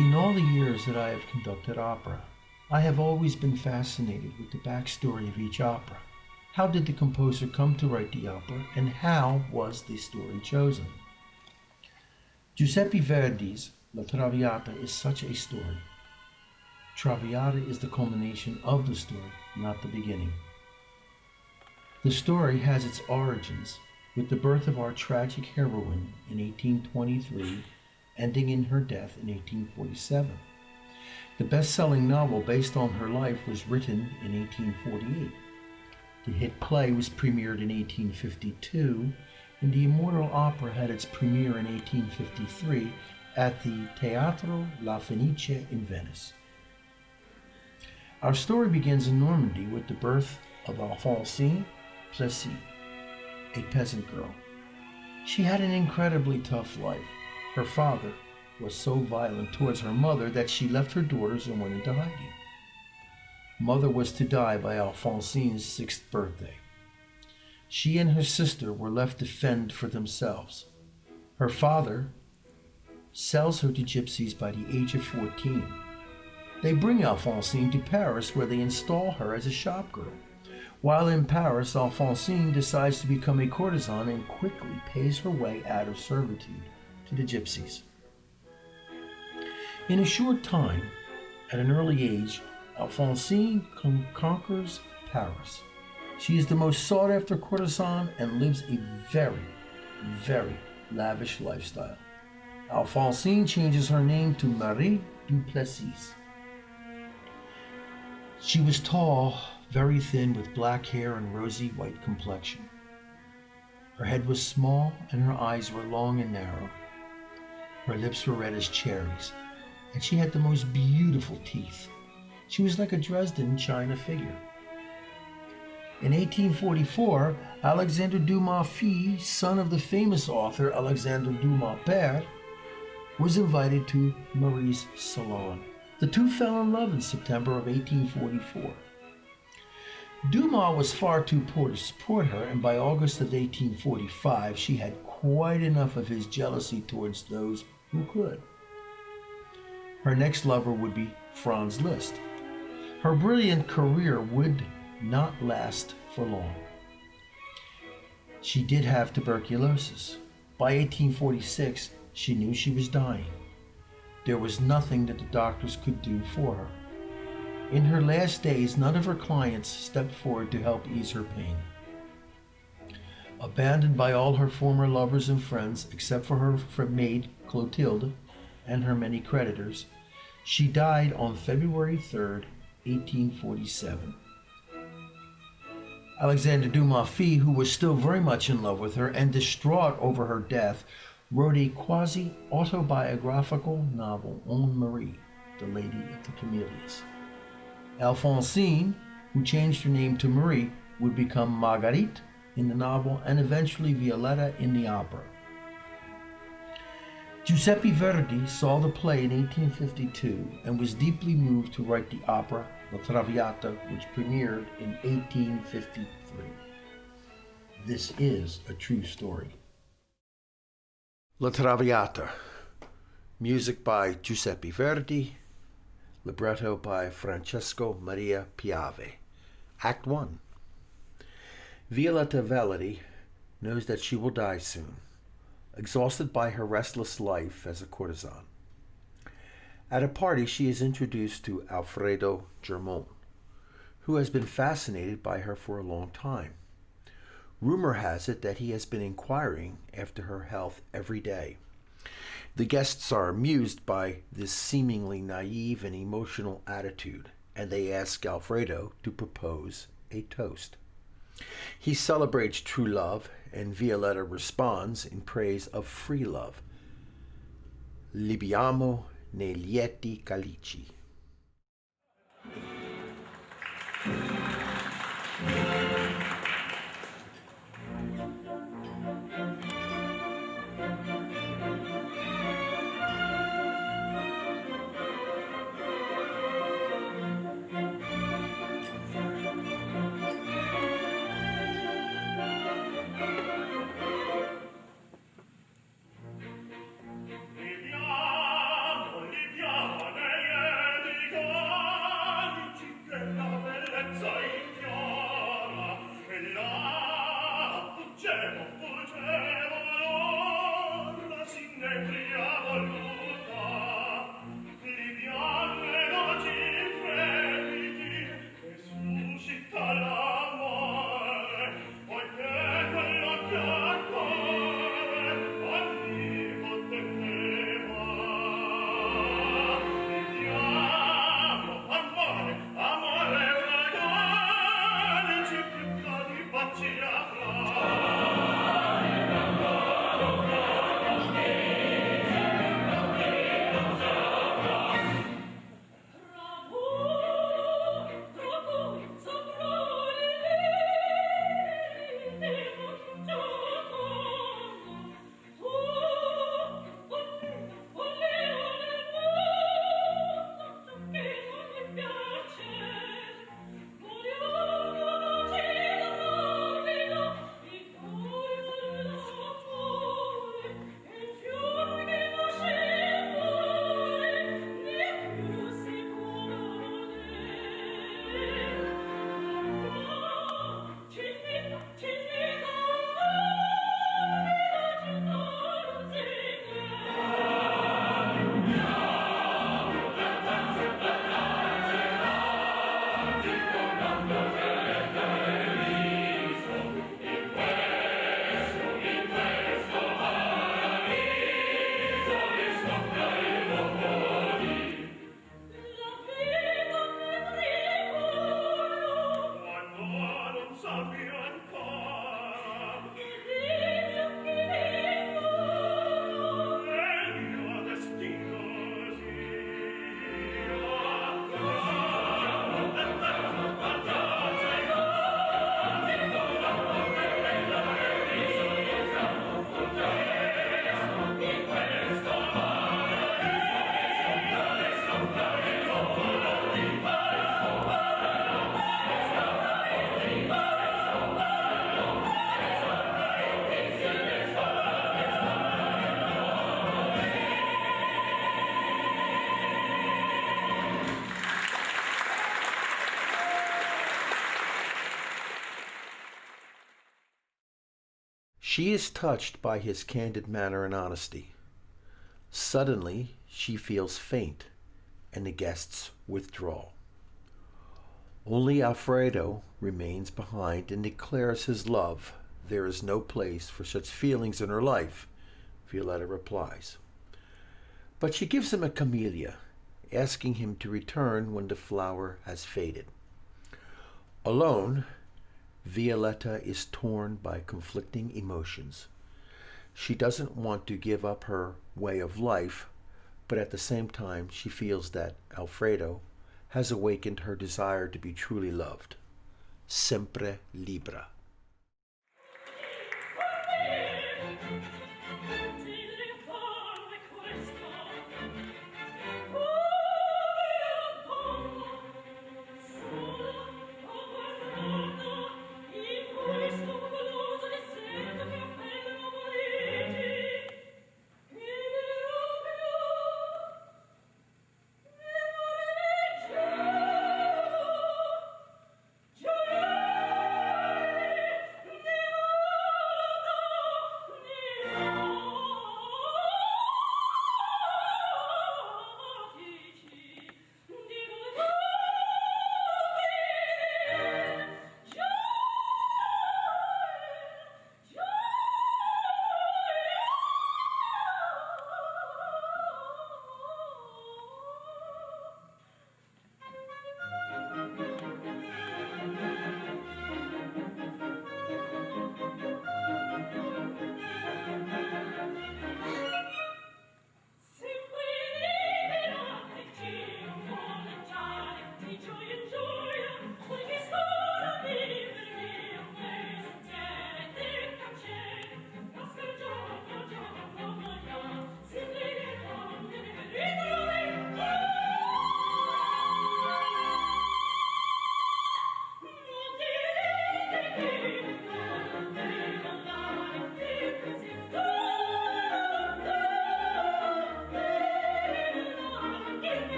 In all the years that I have conducted opera, I have always been fascinated with the backstory of each opera. How did the composer come to write the opera, and how was the story chosen? Giuseppe Verdi's La Traviata is such a story. Traviata is the culmination of the story, not the beginning. The story has its origins with the birth of our tragic heroine in 1823, ending in her death in 1847. The best-selling novel based on her life was written in 1848. The hit play was premiered in 1852, and the immortal opera had its premiere in 1853 at the Teatro La Fenice in Venice. Our story begins in Normandy with the birth of Alphonsine Plessis, a peasant girl. She had an incredibly tough life. Her father was so violent towards her mother that she left her daughters and went into hiding. Mother was to die by Alphonsine's 6th birthday. She and her sister were left to fend for themselves. Her father sells her to gypsies by the age of 14. They bring Alphonsine to Paris, where they install her as a shop girl. While in Paris, Alphonsine decides to become a courtesan and quickly pays her way out of servitude to the gypsies. In a short time, at an early age, Alphonsine conquers Paris. She is the most sought-after courtesan and lives a very, very lavish lifestyle. Alphonsine changes her name to Marie Duplessis. She was tall, very thin, with black hair and rosy white complexion. Her head was small and her eyes were long and narrow. Her lips were red as cherries, and she had the most beautiful teeth. She was like a Dresden china figure. In 1844, Alexandre Dumas fils, son of the famous author Alexandre Dumas père, was invited to Marie's salon. The two fell in love in September of 1844. Dumas was far too poor to support her, and by August of 1845, she had quite enough of his jealousy towards those who could. Her next lover would be Franz Liszt. Her brilliant career would not last for long. She did have tuberculosis. By 1846, she knew she was dying. There was nothing that the doctors could do for her. In her last days, none of her clients stepped forward to help ease her pain. Abandoned by all her former lovers and friends, except for her maid Clotilde and her many creditors, she died on February 3rd, 1847. Alexandre Dumas fils, who was still very much in love with her and distraught over her death, wrote a quasi-autobiographical novel on Marie, the Lady of the Camellias. Alphonsine, who changed her name to Marie, would become Marguerite in the novel and eventually Violetta in the opera. Giuseppe Verdi saw the play in 1852 and was deeply moved to write the opera La Traviata, which premiered in 1853. This is a true story. La Traviata, music by Giuseppe Verdi, libretto by Francesco Maria Piave. Act 1. Violetta Verdi knows that she will die soon, exhausted by her restless life as a courtesan. At a party, she is introduced to Alfredo Germont, who has been fascinated by her for a long time. Rumor has it that he has been inquiring after her health every day. The guests are amused by this seemingly naive and emotional attitude, and they ask Alfredo to propose a toast. He celebrates true love, and Violetta responds in praise of free love. Libiamo nei lieti calici. Libiamo, libiamo She is touched by his candid manner and honesty. Suddenly, she feels faint, and the guests withdraw. Only Alfredo remains behind and declares his love. There is no place for such feelings in her life, Violetta replies. But she gives him a camellia, asking him to return when the flower has faded. Alone, Violetta is torn by conflicting emotions. She doesn't want to give up her way of life, but at the same time she feels that Alfredo has awakened her desire to be truly loved. Sempre libera.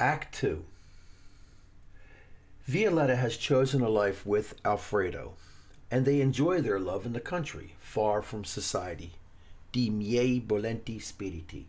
Act 2. Violetta has chosen a life with Alfredo, and they enjoy their love in the country, far from society. Di miei bolenti spiriti.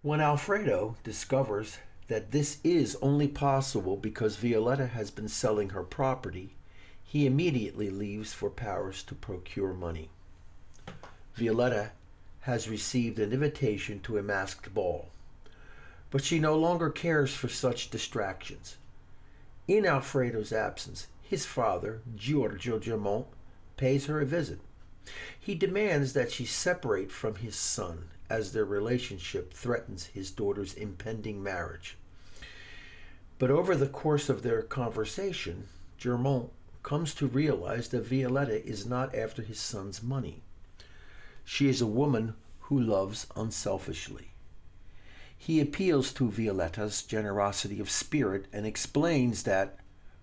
When Alfredo discovers that this is only possible because Violetta has been selling her property, he immediately leaves for Paris to procure money. Violetta has received an invitation to a masked ball, but she no longer cares for such distractions. In Alfredo's absence, his father, Giorgio Germont, pays her a visit. He demands that she separate from his son, as their relationship threatens his daughter's impending marriage. But over the course of their conversation, Germont comes to realize that Violetta is not after his son's money. She is a woman who loves unselfishly. He appeals to Violetta's generosity of spirit and explains that,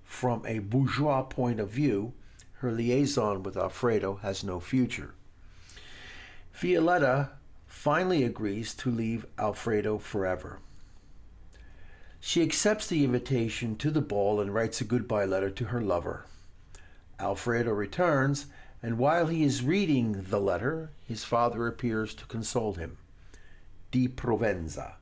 from a bourgeois point of view, her liaison with Alfredo has no future. Violetta finally agrees to leave Alfredo forever. She accepts the invitation to the ball and writes a goodbye letter to her lover. Alfredo returns and while he is reading the letter, his father appears to console him. Di Provenza.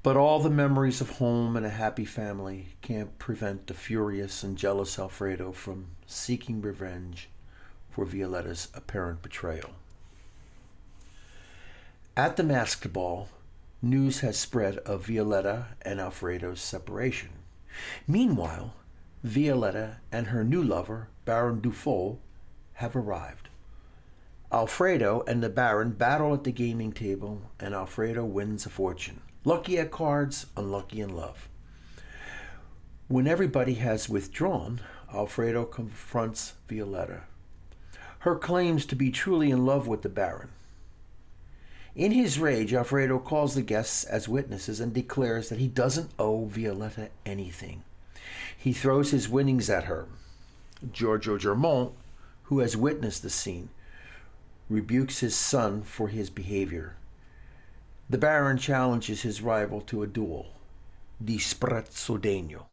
But all the memories of home and a happy family can't prevent the furious and jealous Alfredo from seeking revenge for Violetta's apparent betrayal. At the masked ball, news has spread of Violetta and Alfredo's separation. Meanwhile, Violetta and her new lover, Baron Dufault, have arrived. Alfredo and the Baron battle at the gaming table, and Alfredo wins a fortune. Lucky at cards, unlucky in love. When everybody has withdrawn, Alfredo confronts Violetta. Her claims to be truly in love with the Baron. In his rage, Alfredo calls the guests as witnesses and declares that he doesn't owe Violetta anything. He throws his winnings at her. Giorgio Germont, who has witnessed the scene, rebukes his son for his behavior. The Baron challenges his rival to a duel. Di Sprezzo Degno.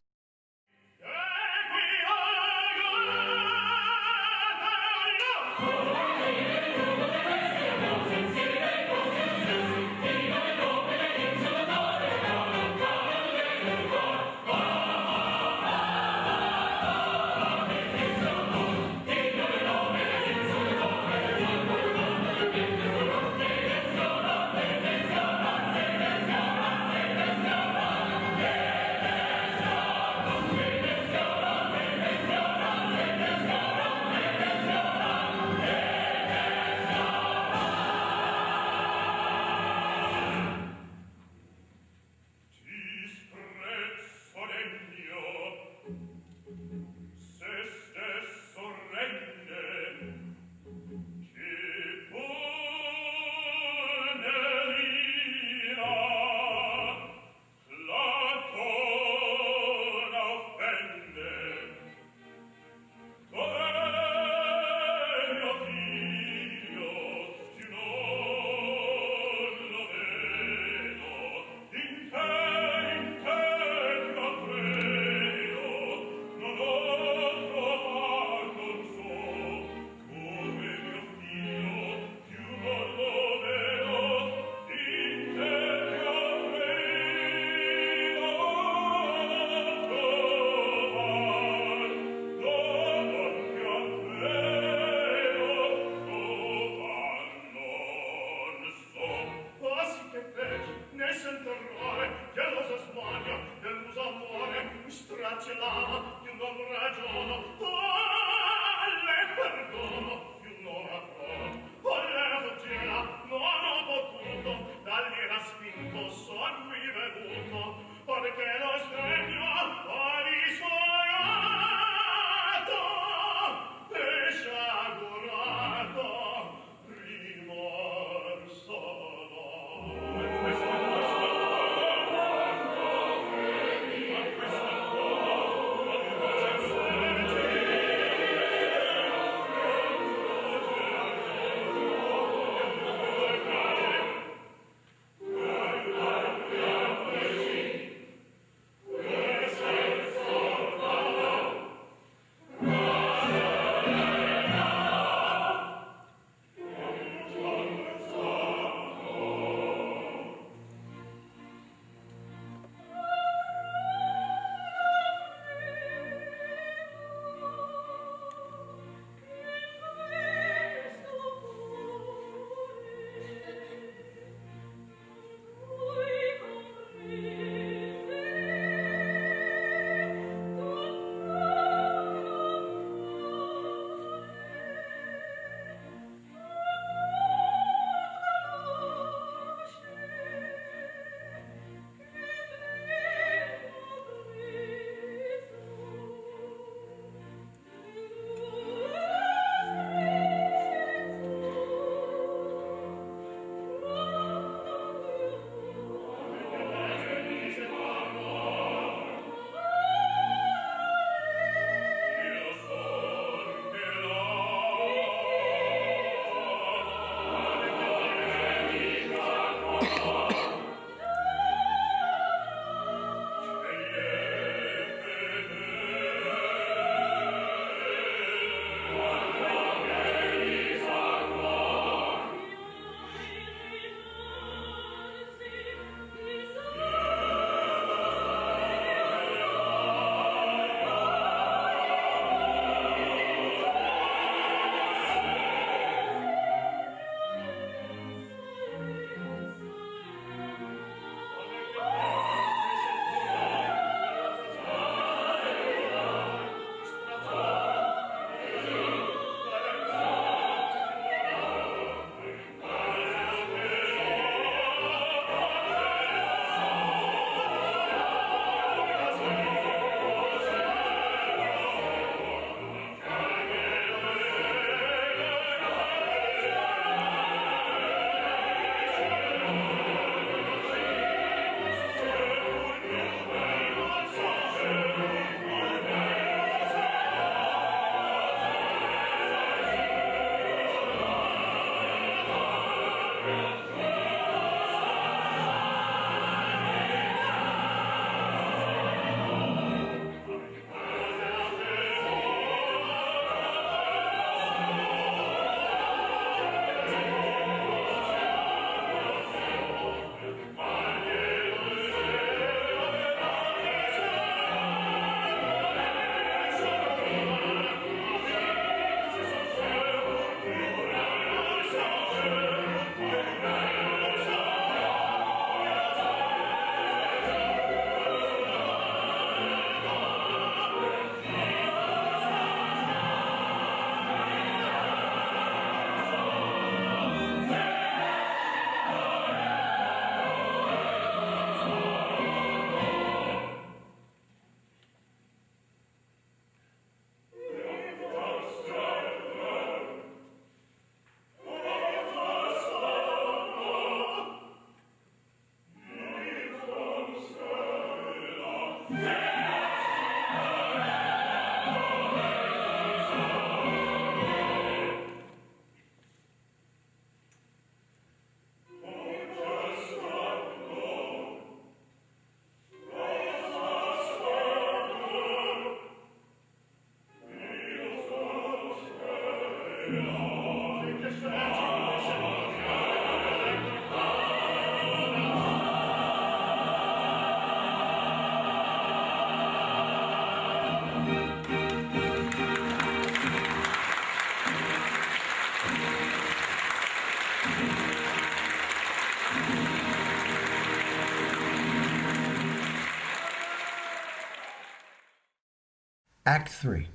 Act 3.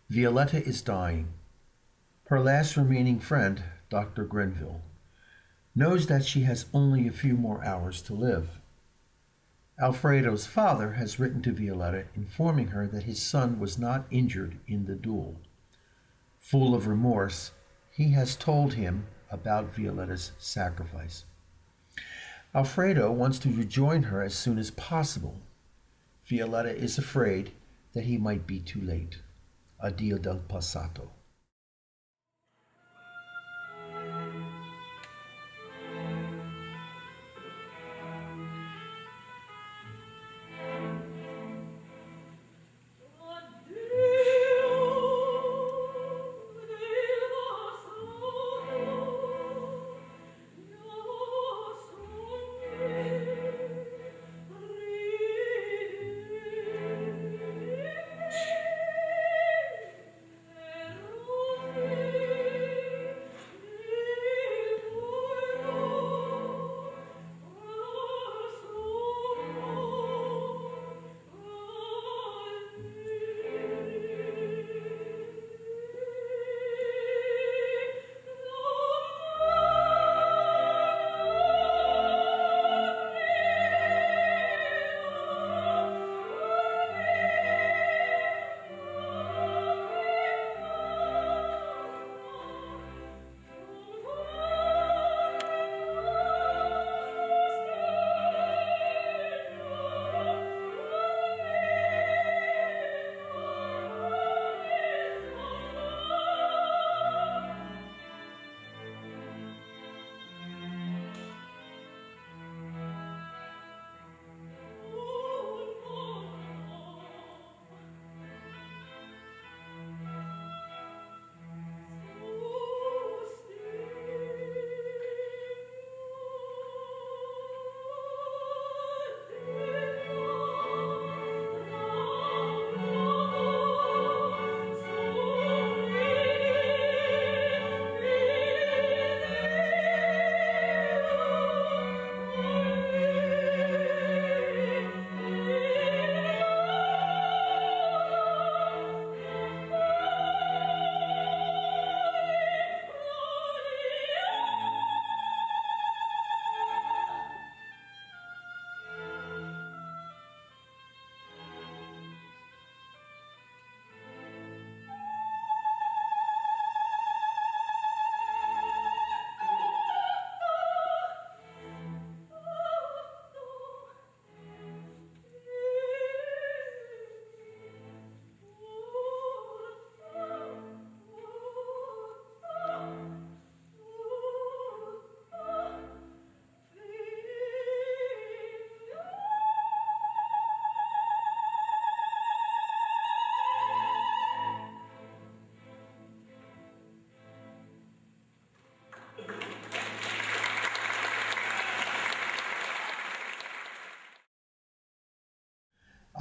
Violetta is dying. Her last remaining friend, Dr. Grenville, knows that she has only a few more hours to live. Alfredo's father has written to Violetta informing her that his son was not injured in the duel. Full of remorse, he has told him about Violetta's sacrifice. Alfredo wants to rejoin her as soon as possible. Violetta is afraid that he might be too late. Addio del passato.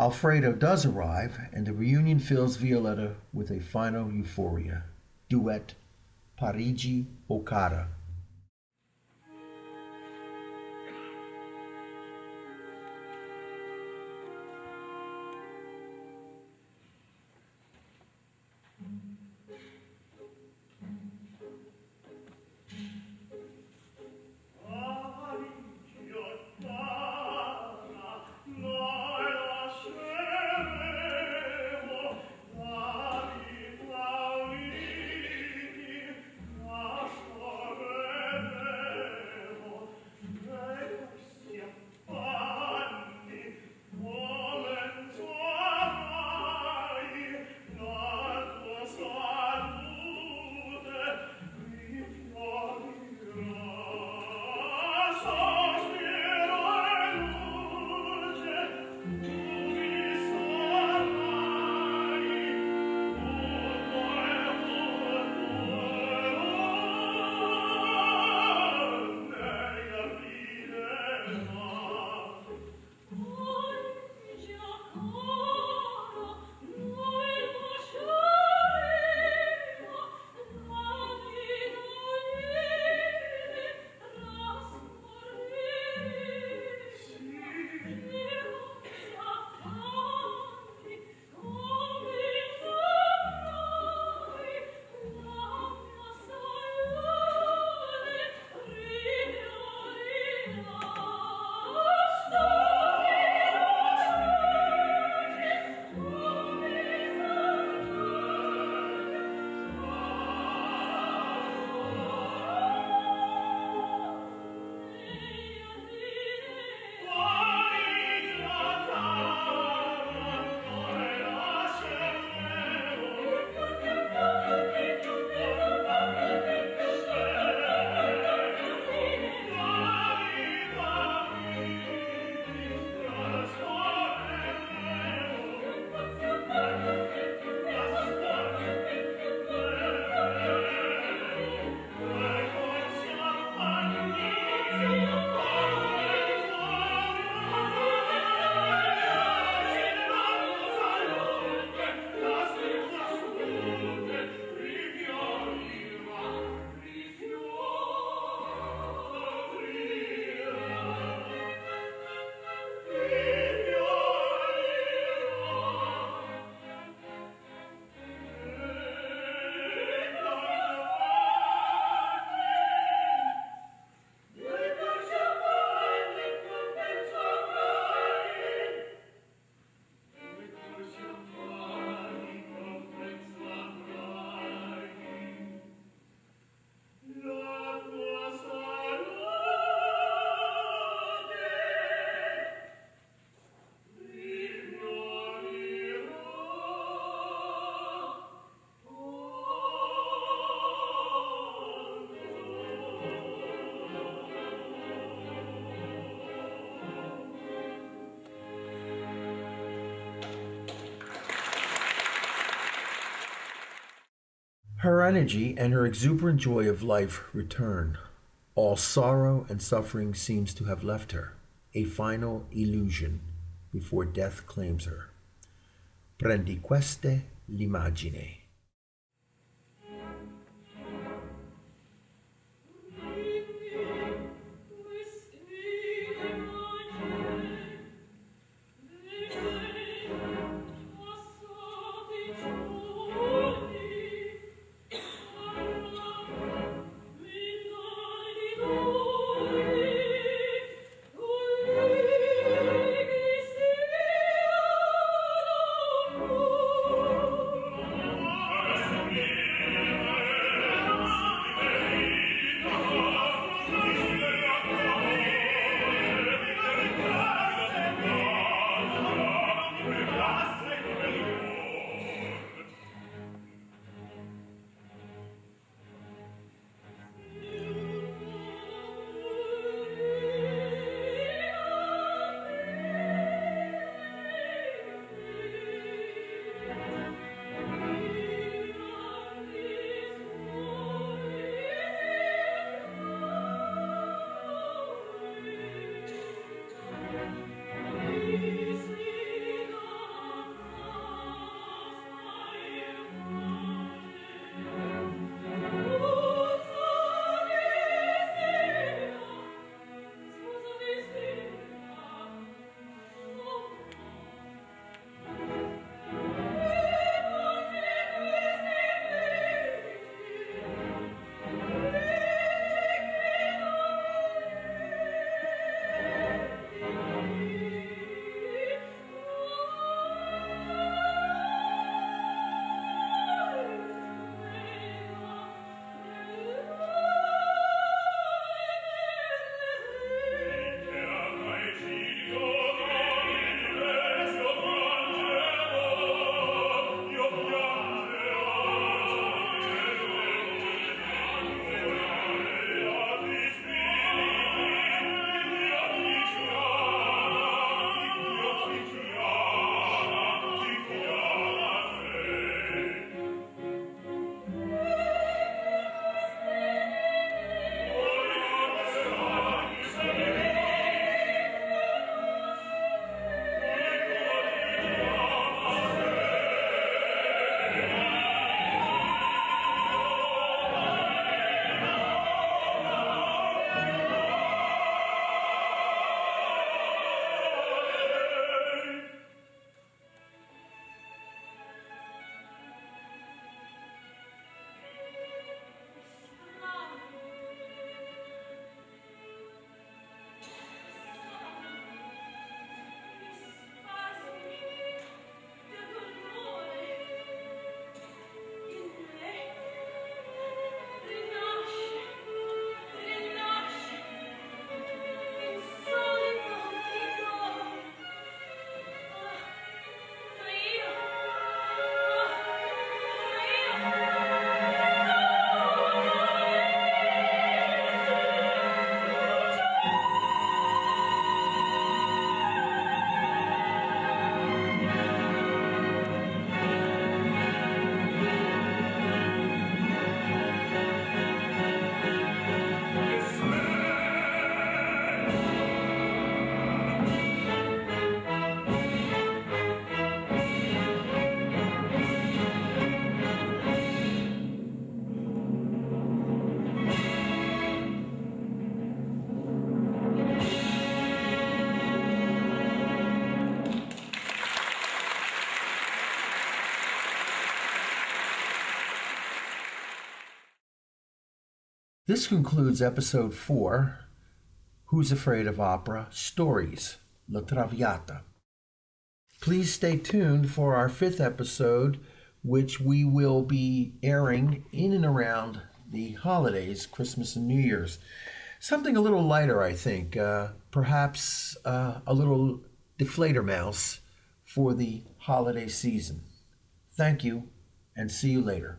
Alfredo does arrive, and the reunion fills Violetta with a final euphoria. Duet, Parigi o Cara. Sorry. Her energy and her exuberant joy of life return. All sorrow and suffering seems to have left her, a final illusion before death claims her. Prendi queste l'immagine. This concludes episode 4, Who's Afraid of Opera? Stories, La Traviata. Please stay tuned for our 5th episode, which we will be airing in and around the holidays, Christmas and New Year's. Something a little lighter, I think, perhaps a little deflator mouse for the holiday season. Thank you, and see you later.